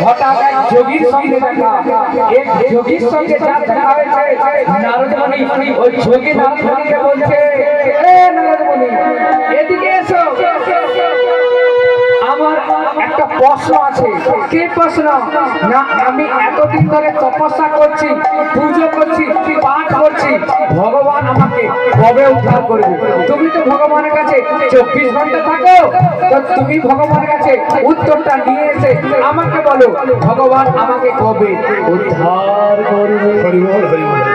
হঠাৎ এক যোগীর সঙ্গে দেখা, এক যোগীর সঙ্গে যা দেখা হয়েছে, নারদ মুনি ওই যোগী নারদ মুনিকে বলছে, এ নারদ মুনি এদিকে এসো, আমার একটা প্রশ্ন আছে। কি প্রশ্ন? না আমি এতদিন ধরে তপস্যা করছি, পুজো করছি, পাঠ করছি, ভগবান আমাকে কবে উদ্ধার করবে? তুমি তো ভগবানের কাছে 24 ঘন্টা থাকো, তো তুমি ভগবানের কাছে উত্তরটা নিয়ে এসে আমাকে বলো, ভগবান আমাকে কবে উদ্ধার করবে?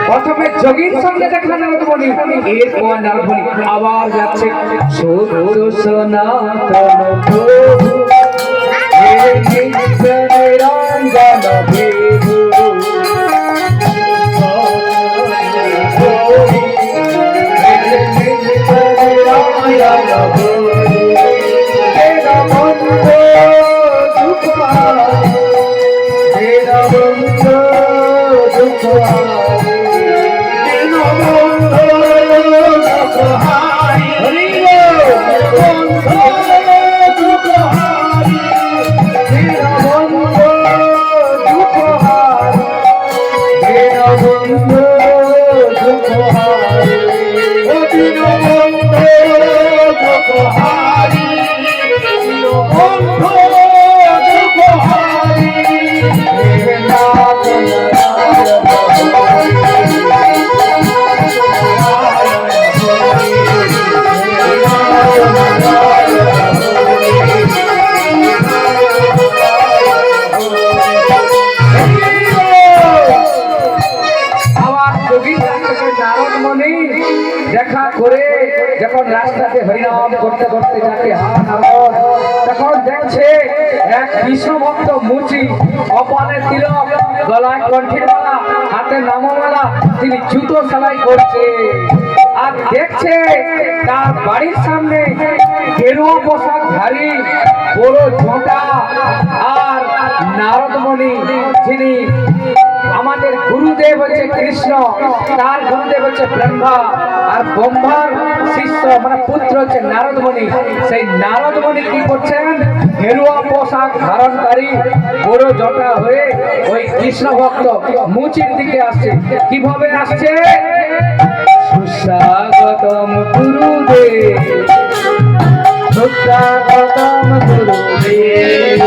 প্রথমে যোগীর সঙ্গে দেখা নারদ মুনি, এরপর নারদ মুনি আবার যাচ্ছে, সত্য সনাতন প্রভু নিরঞ্জন বিভু দেখা করে যখন রাস্তাতে হরিনাম করতে করতে যাচ্ছে, তখন দেখছে এক কৃষ্ণ ভক্ত মুচি, কপালে তিলক, গলায় কণ্ঠের মালা, হাতে নামমালা, তিনি জুতো সেলাই করছে। আর দেখছে তার বাড়ির সামনে গেরুয়া পোশাকধারী বড় ঝোঁটা আর নারদ মুনি, যিনি আমাদের গুরুদেব হচ্ছে কৃষ্ণ, তার গুরুদেব হচ্ছে ব্রহ্মা, আর ব্রহ্মার শিষ্য মানে পুত্র হচ্ছে নারদ মুনি। সেই নারদ মুনি কি করছেন? গেরুয়া পোশাক ধারণকারী বড় জটা হয়ে ওই কৃষ্ণ ভক্ত মুচির দিকে আসছে। কিভাবে আসছে? সুস্বাগতম গুরুদেব, সুস্বাগতম গুরুদেব,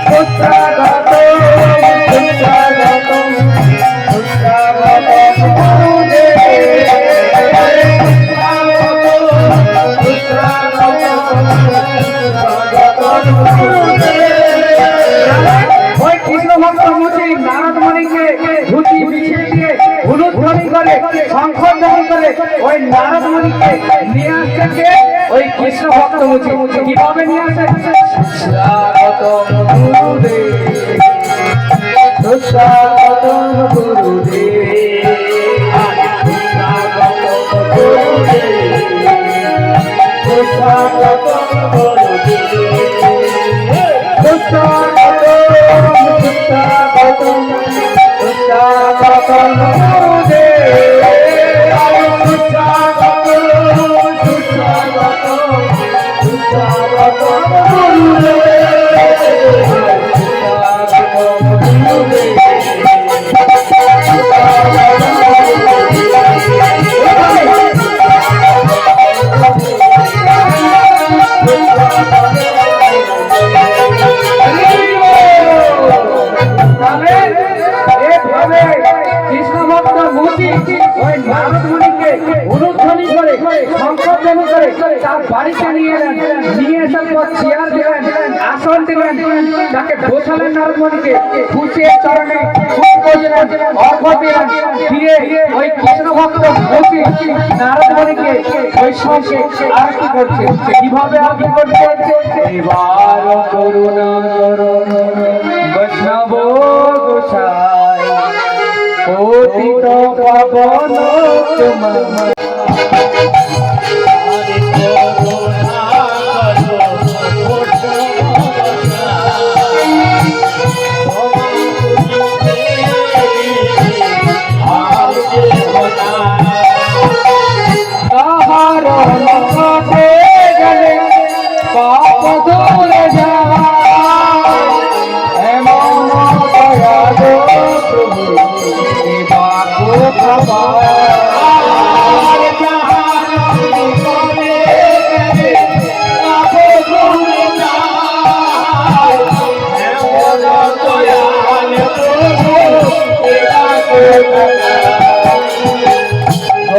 সুস্বাগতম গুরুদেব, ওই নারদ মুনিকে নিয়ে আসছে ওই কৃষ্ণ ভক্ত মুচি। কিভাবে নিয়ে আসে? সুস্বাগতম গুরুদেব, সুস্বাগতম গুরুদেব, সুস্বাগতম গুরুদেব, সুস্বাগতম গুরুদেব, সুস্বাগতম, সুস্বাগতম, সুস্বাগতম গুরুদেব। কৃষ্ণ ভক্ত মুচি ওই নারদ মুনিকে অনুধ্বনি করে সংকল্পন করে তার বাড়িতে নিয়ে এলেন। নিয়ে আসার পর চেয়ার দিলেন, আসন দিলেন, তাকে বসালেন নারদ মুনিকে, খুশির চরণে অর্ঘ্য দিলেন। দিয়ে ওই কৃষ্ণ ভক্ত মুচি নারদ মুনিকে ওই সঙ্গে আরতি করছে। কিভাবে আরতি করছে? এবার করুণা করো বৈষ্ণব গোসাই, ও পতিত পাবন তোমার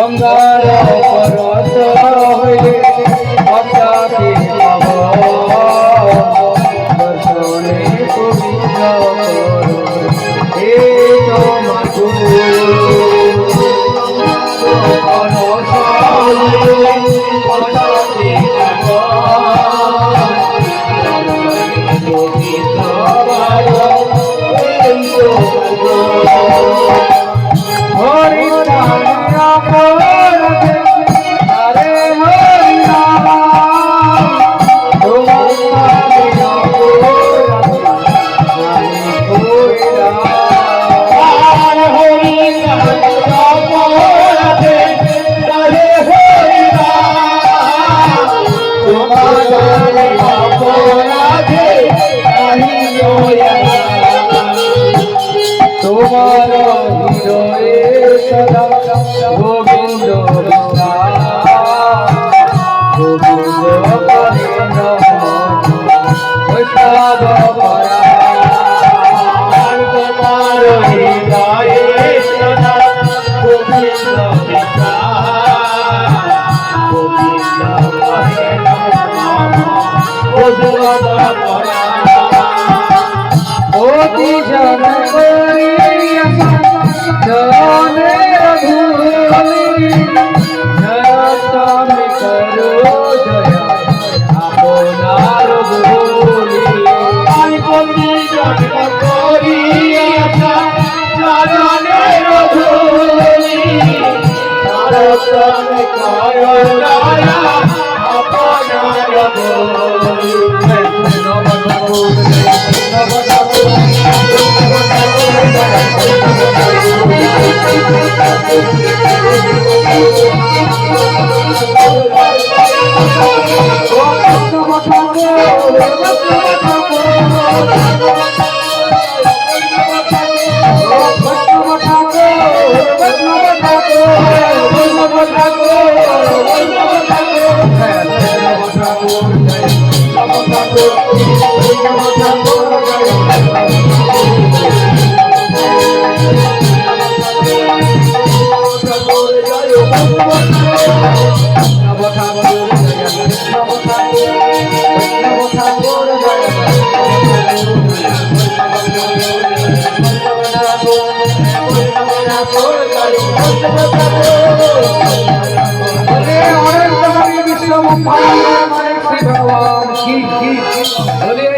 গঙ্গার পরত হইলে অসাপি পাব দর্শনে পবিত্র এই তোমার তোমার হৃদয়ে সদা গোবিন্দ গোবিন্দ করে বৈষ্ণব পরায়ণ তোমার হৃদয়ে সদা গোবিন্দ গোবিন্দ করে বৈষ্ণব পরায়ণ অতি জন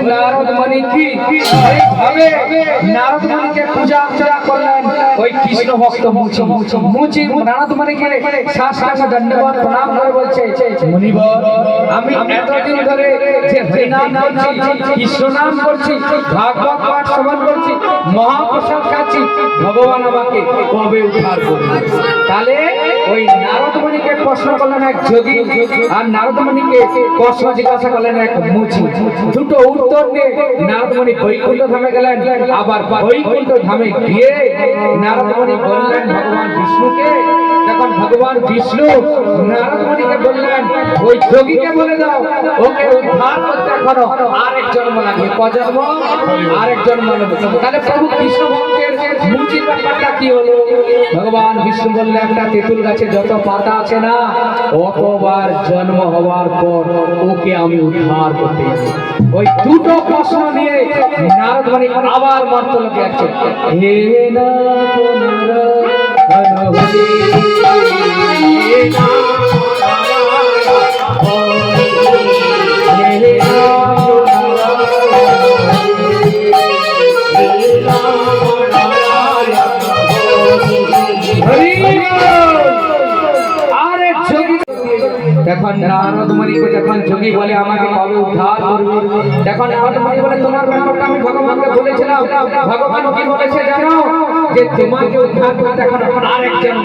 नारद मुनि की नारद मुनि के पूजा अर्चना करलेन ওই কৃষ্ণ ভক্ত মুচি মুচি নারদ মুনিকে সাষ্টাঙ্গ দণ্ডবত প্রণাম করে বলছে মুনিবর আমি এতদিন ধরে যে হরিনাম করছি কৃষ্ণ নাম করছি ভাগবত পাঠ শ্রবণ করছি মহাপ্রসাদ খাচ্ছি ভগবান আমাকে কবে উদ্ধার করবে তাহলে ওই নারদ মুনিকে প্রশ্ন করলেন এক যোগী আর নারদ মুনিকে প্রশ্ন জিজ্ঞাসা করলেন এক মুচি দুটো উত্তর দিয়ে নারদ মুনি বৈকুণ্ঠ ধামে গেলেন আবার বৈকুণ্ঠ ধামে গিয়ে नारद मुनि बोललेन भगवान विष्णु के तখন भगवान विष्णु नारद मुनि के बोललेन ওই যোগীকে বলে দাও ওকে উদ্ধার করতে এখনো আরেক জন্ম লাগবে কজন্ম আরেক জন্ম লাগবে তাহলে প্রভু কৃষ্ণ ভক্তের মুচির ব্যাপারটা কি হলো ভগবান বিষ্ণু বললেন একটা তেঁতুল গাছে যত পাতা আছে না অতবার জন্ম হওয়ার পর ওকে আমি উদ্ধার করতে ওই দুটো প্রশ্ন নিয়ে নারদ মুনি আবার মন্ত্রলোকে আসছে হে নারদমণিকে যখন যোগী বলে আমাকে কবে উদ্ধার করবে, তখন নারদমণি বলে তোমার ব্যাপারটা আমি ভগবানকে বলেছিলাম। ভগবান কি বলেছে জানো, যে তোমাকে উদ্ধার করতে এখন আরেকজন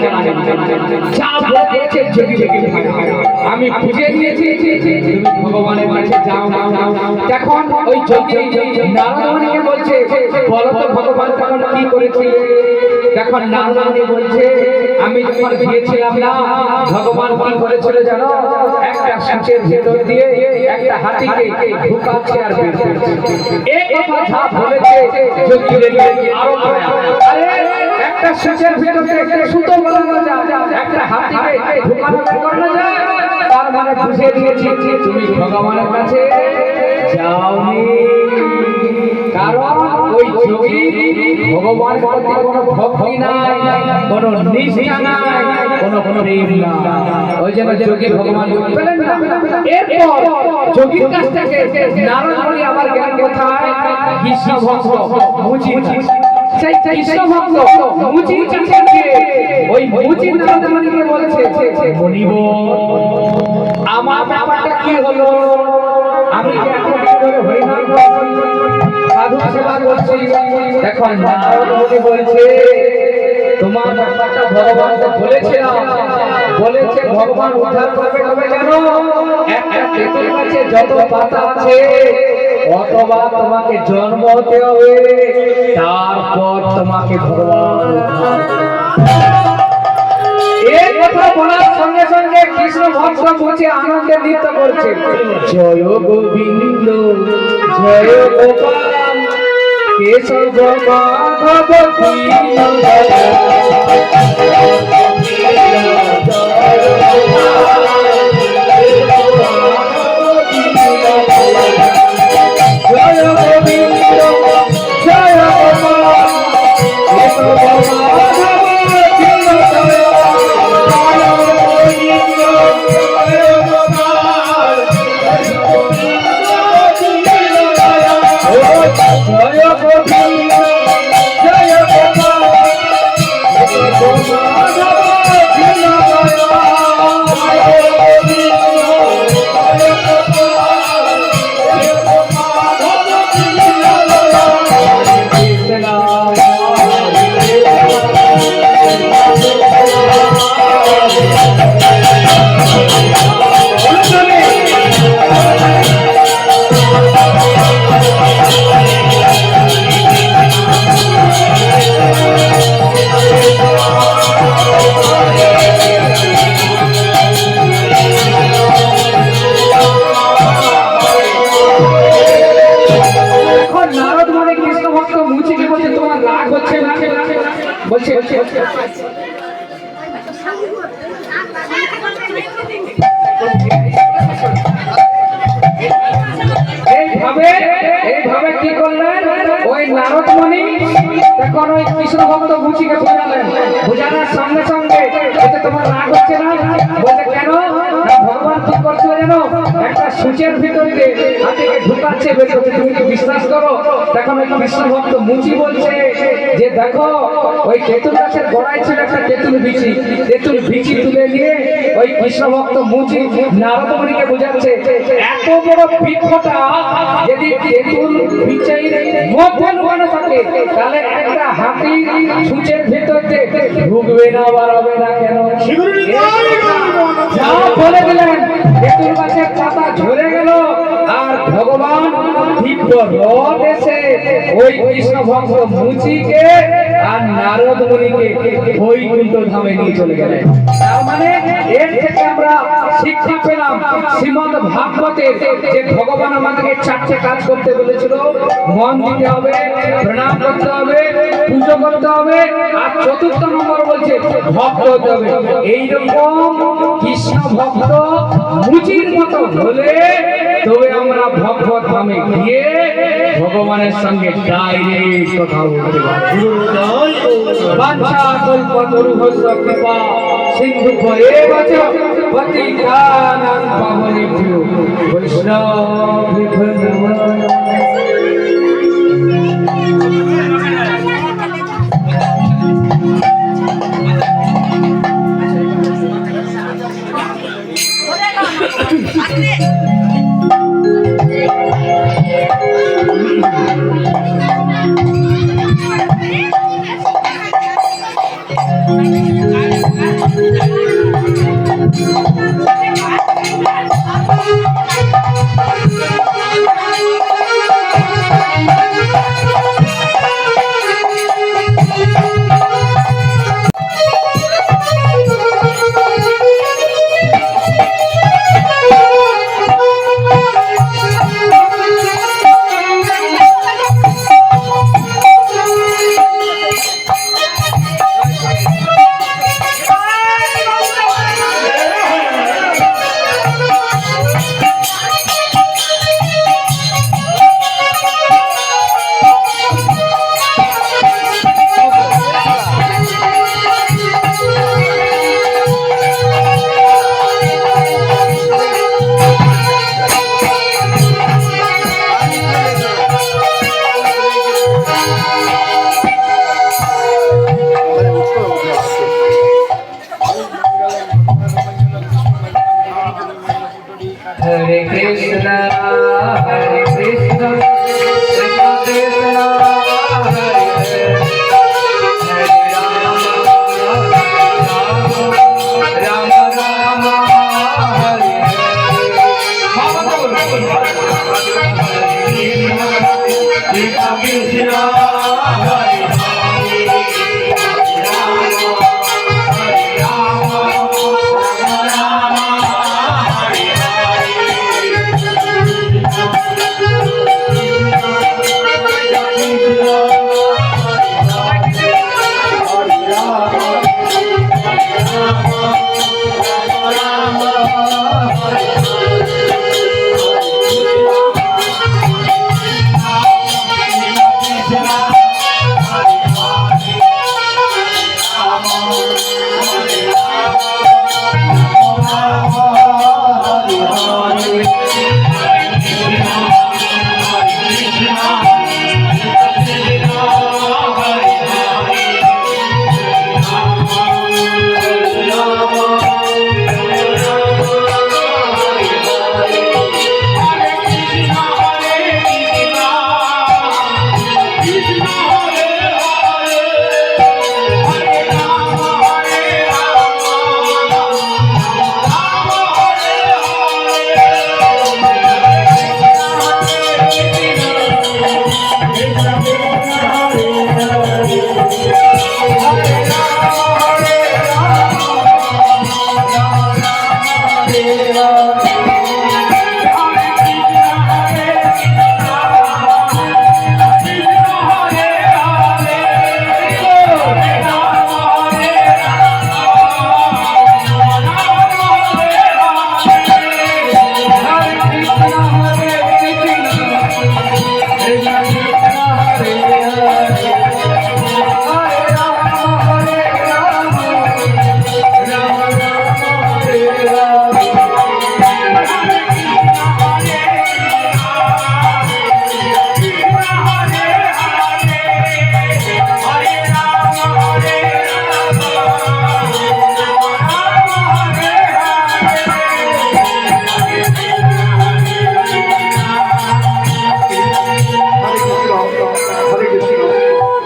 যা বলেছে যোগী আমি বুঝে দিয়েছি, তুমি ভগবানের কাছে যাও। তখন ওই যোগী নারদমণিকে বলছে বলো তো ভগবান তখন কি করেছিল। তখন নারদমণি বলছে আমি যখন গিয়েছিলাম না, ভগবান কি করেছিল জানো, একটা সূচের ভেতর দিয়ে একটা হাতিকে ঢুকাচ্ছে আর বের করছে। এই কথা যা বলেছে যোগী আরো আরে একটা সূচের ভেতর দিয়ে একটা সুতো বানানো যায়, একটা হাতিকে ঢুকানো করানো যায়, তার মানে বুঝে দিয়েছি তুমি ভগবানের কাছে যাওনি। কারণ ওই যোগী ভগবানের প্রতি কোনো ভক্তি নাই, কোনো নিষ্ঠা নাই, কোনো প্রেম নাই। ওই জন্য যোগী ভগবান বললেন না। এরপর যোগীর কাছ থেকে নারদমণি আবার জ্ঞান কোথায়, কৃষ্ণ ভক্ত মুচি, সেই কৃষ্ণ ভক্ত মুচি ওই মুচি নারদমণিকে বলছে বলিব আমার ব্যাপারটা কি হলো, আমি যে এতদিন ধরে হরিনাম সাধু সেবা করছি। এখন নারদমণি বলছে তোমার ব্যাপারটা ভগবানকে বলেছিলাম, বলেছে ভগবান উদ্ধার করবে তবে জানো একটা তেঁতুল গাছে যত পাতা আছে অতবার তোমাকে জন্ম হতে হবে, তারপর তোমাকে ভগবান এই কথা বলার সঙ্গে সঙ্গে কৃষ্ণ ভক্ত মুচি আনন্দে নৃত্য করছে জয় গোবিন্দ জয় গোপাল কেশব মাধব জয় গোবিন্দ জয় গোপাল কেশব মাধব এইভাবে কি করলেন ওই নারদমণি তখন ওই কৃষ্ণ ভক্ত মুচিকে বোঝালেন, বোঝানোর সঙ্গে সঙ্গে এতে তোমার রাগ হচ্ছে না, বলছে কেন না ভগবান কি করছিল জানো, একটা সূচের ভিতরে হাতিকে ঢুকাচ্ছে বের করছে, তুমি কি বিশ্বাস করো। তখন ওই কৃষ্ণ ভক্ত মুচি বলছে যে দেখো ওই তেঁতুল গাছের গোড়ায় ছিল একটা তেঁতুল বিচি, তেঁতুল বিচি তুলে নিয়ে ওই কৃষ্ণ ভক্ত মুচি নারদমণিকে বোঝাচ্ছে এত বড় বৃক্ষটা যদি তেঁতুল বিচের মধ্যে লুকানো থাকে তাহলে একটা হাতি সূচের ভিতর দিয়ে ঢুকবে না, বাড়াবে না কেন। যা বলে দিলেন তেঁতুল গাছের পাতা ঝরে গেল আর ভগবান দিব্য রথ এসে ওই কৃষ্ণ ভক্ত মুচিকে আর নারদমণিকে বৈকুণ্ঠ ধামে নিয়ে চলে গেলেন। তার মানে এর থেকে আমরা শিক্ষা পেলাম শ্রীমদ ভাগবতের যে ভগবান আমাদেরকে চারটে কাজ করতে বলেছিল, মন দিতে হবে, প্রণাম করতে হবে, পুজো করতে হবে, আর চতুর্থ নম্বর বলছে ভক্ত হতে হবে। এইরকম কৃষ্ণ ভক্ত মুচির মতো হলে তবে আমরা ভগবত ধামে গিয়ে ভগবানের সঙ্গে ডাইরেক্ট কথা বলতে পারি। বাঞ্ছা কল্পতরুভ্যশ্চ কৃপা সিন্ধুভ্যেব চ পতিতানাং পাবনেভ্যো বৈষ্ণবেভ্যো নমঃ। Hare Krishna, Hare Krishna, Krishna Krishna, Hare Hare, Hare Rama, Rama Rama, Hare Hare. Krishna Krishna, Hare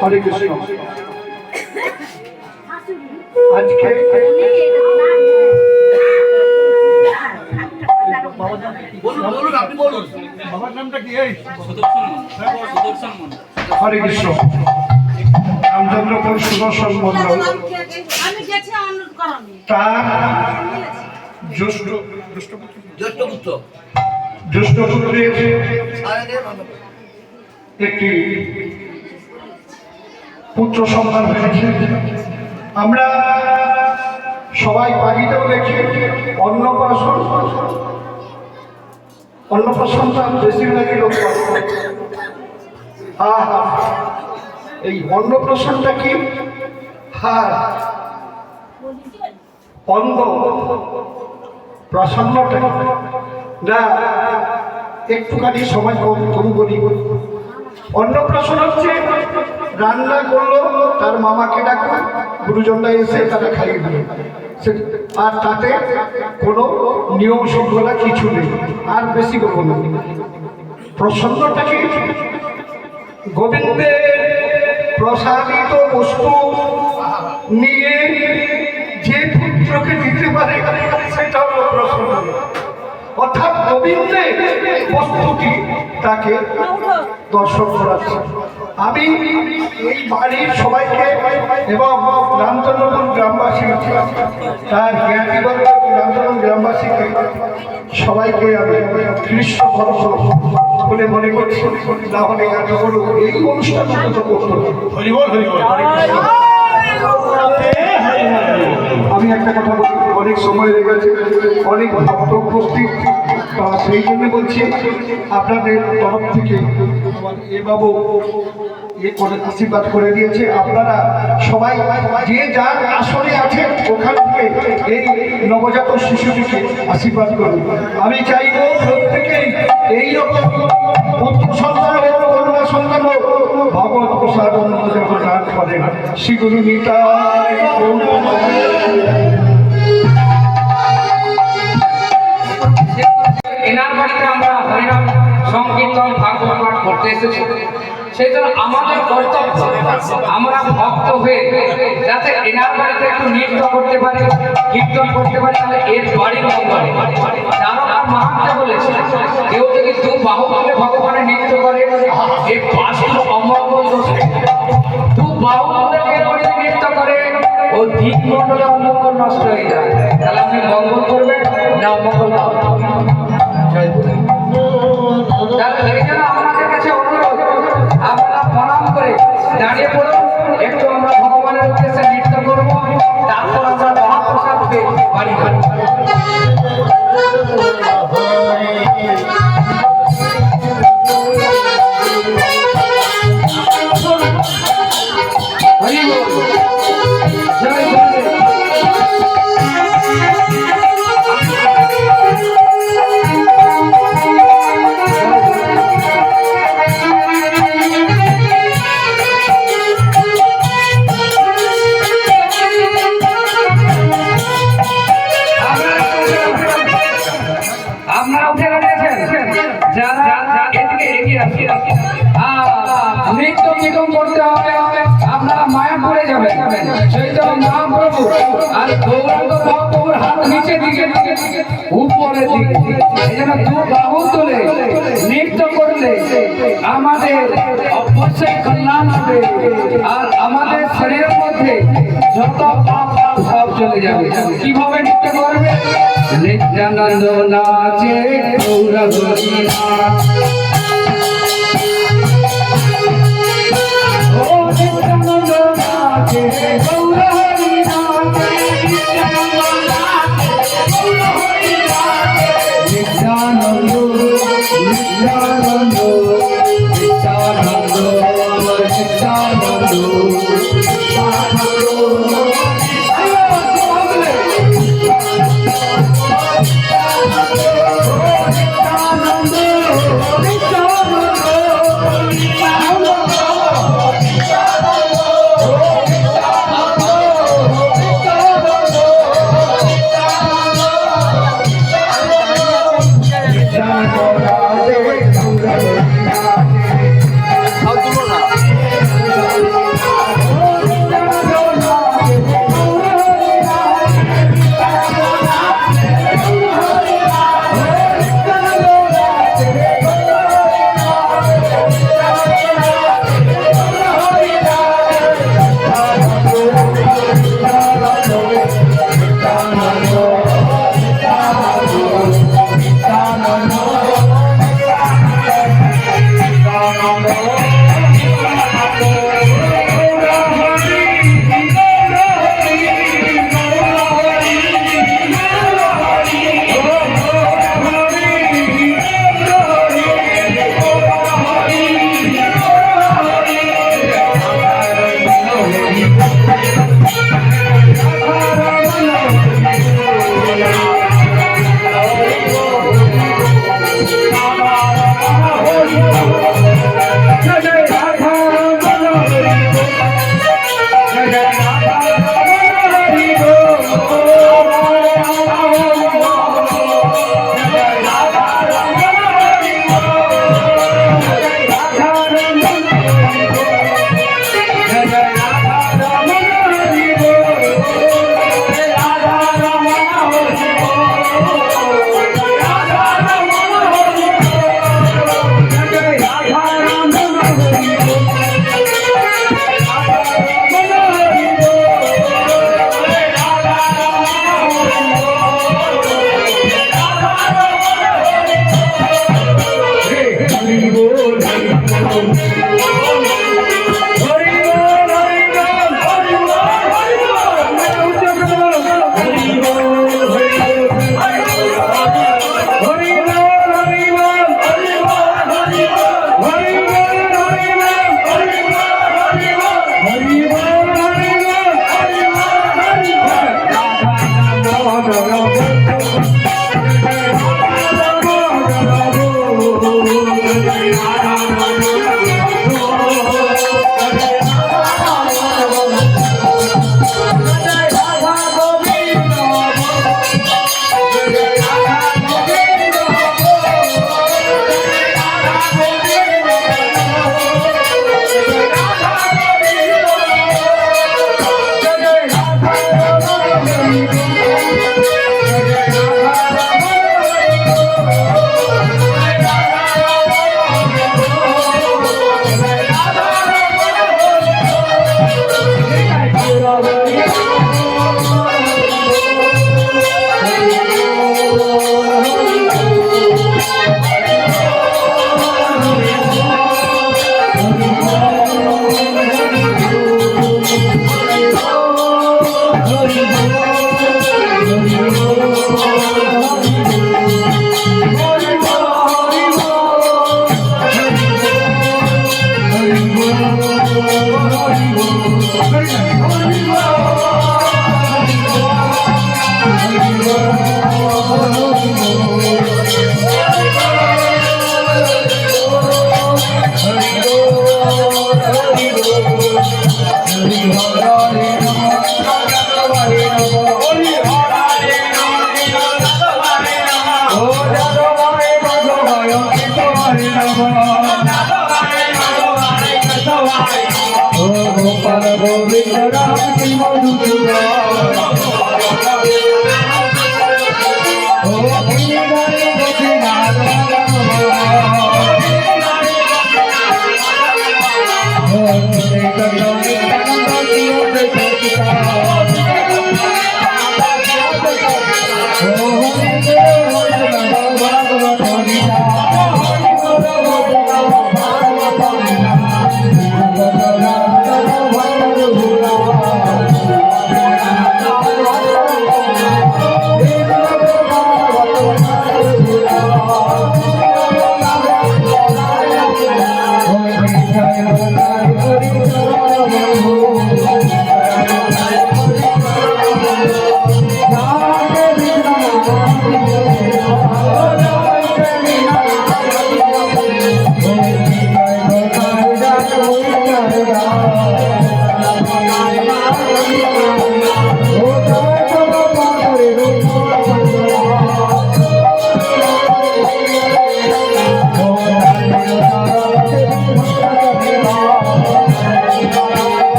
হরে কৃষ্ণ। আজকে বাবার নামটা কি? হরে কৃষ্ণ। রামচন্দ্রপুর সুদর্শন মন্ডল তার জ্যেষ্ঠ পুত্রের একটি পুত্র সন্তান হয়েছে। আমরা সবাই বাড়িতেও দেখি অন্নপ্রাশনটা বেশিরভাগই লোক করে। এই অন্নপ্রাশনটা কি? অন্ন প্রাশনটা না, একটুখানি সময় কম বলি। অন্নপ্রাশন হচ্ছে রান্না করলো, তার মামাকে ডাকলো, গুরুজনরা এসে তারা খাইয়ে দিল, আর তাতে কোনো নিয়ম শৃঙ্খলা কিছু নেই, আর বেশি করবো না। প্রসন্নটা কি? গোবিন্দের প্রসাদিত বস্তু নিয়ে যে পুত্রকে দিতে পারে সেটা হলো প্রশ্ন। অর্থাৎ গোবিন্দের বস্তুটি তাকে দর্শন করাচ্ছে। আমি এই বাড়ির সবাইকে এবং রামচন্দ্রপুর গ্রামবাসী তার জ্ঞাতিবর্গ রামচন্দ্র গ্রামবাসীকে সবাইকে আমি কৃষ্ণ ভক্ত বলে মনে করছি। না হলে এত বড় এই অনুষ্ঠান তো করতো না। হরিবল হরিবল। আমি একটা কথা বলি, অনেক সময় লেগে গেছে, অনেক ভক্ত উপস্থিত, সেই জন্য বলছি আপনাদের তরফ থেকে এ বাবু করে আশীর্বাদ করে দিয়েছে। আপনারা সবাই যে যার আসনে আছেন ওখান থেকে এই নবজাত শিশুটিকে আশীর্বাদ করুন। আমি চাইব প্রত্যেকেই এইরকম পুত্র সন্তান হোক, কন্যা সন্তান হোক, ভগবত প্রসাদ যখন দান করেন শ্রীগুরু নিতাই এনার বাড়িতে আমরা হরিনাম সংকীর্তন ভাগবত পাঠ করতে এসেছি। সেই জন্য আমাদের কর্তব্য আমরা ভক্ত হয়ে যাতে এনার বাড়িতে একটু নৃত্য করতে পারি, কীর্তন করতে পারি, তাহলে এর বাড়ির মঙ্গলে। দ্বারকার মাহাত্মে বলেছে কেউ যদি দু বাহু তুলে ভগবানের নৃত্য করে এই বাসুর অমঙ্গল দোষ। দু বাহু তুলে কেউ যদি নৃত্য করে ও দিক মন্ডলে অমঙ্গল নষ্ট হয়ে যায়। তাহলে আপনি মঙ্গল করবেন না অমঙ্গল জয় গুরু। এই জন্য আপনাদের কাছে অনুরোধ, আপনারা প্রণাম করে দাঁড়িয়ে পড়ুন, একটু আমরা ভগবানের উদ্দেশ্যে নৃত্য করব, তারপর আমরা মহাপ্রসাদ পেয়ে বাড়ি বাড়ি। হরি বল, জয় গুরুদেব। আপনারা উঠে দাঁড়িয়েছেন, যারা এদিকে এগিয়ে আসেন। নৃত্য কীর্তন করতে হবে, আপনারা মায়াপুরে যাবেন। চৈতন্য মহাপ্রভু আর গৌরাঙ্গ মহাপ্রভুর হাত নিচে দিকে উপরের দিকে, এই জন্য দু বাহু তুলে নৃত্য করলে আমাদের অবশ্যই কল্যাণ হবে আর আমাদের শরীরের মধ্যে যত পাপ সব চলে যাবে। কিভাবে নৃত্য করবে? নিত্যানন্দ নাচে গৌর হরিনাথ, ও নিত্যানন্দ নাচে গৌর হরিনাথ, নিত্যানন্দ নাচে গৌর হরিনাথ, নিত্যানন্দ নিত্যানন্দ নিত্যানন্দ নিত্যানন্দ নিত্যানন্দ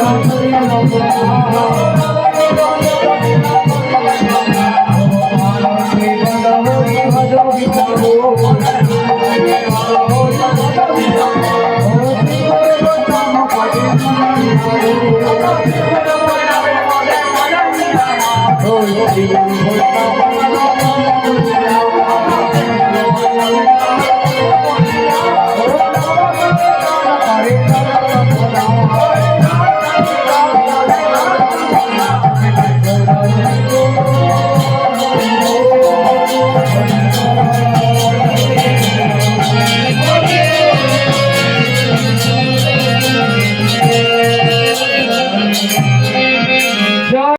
ধরে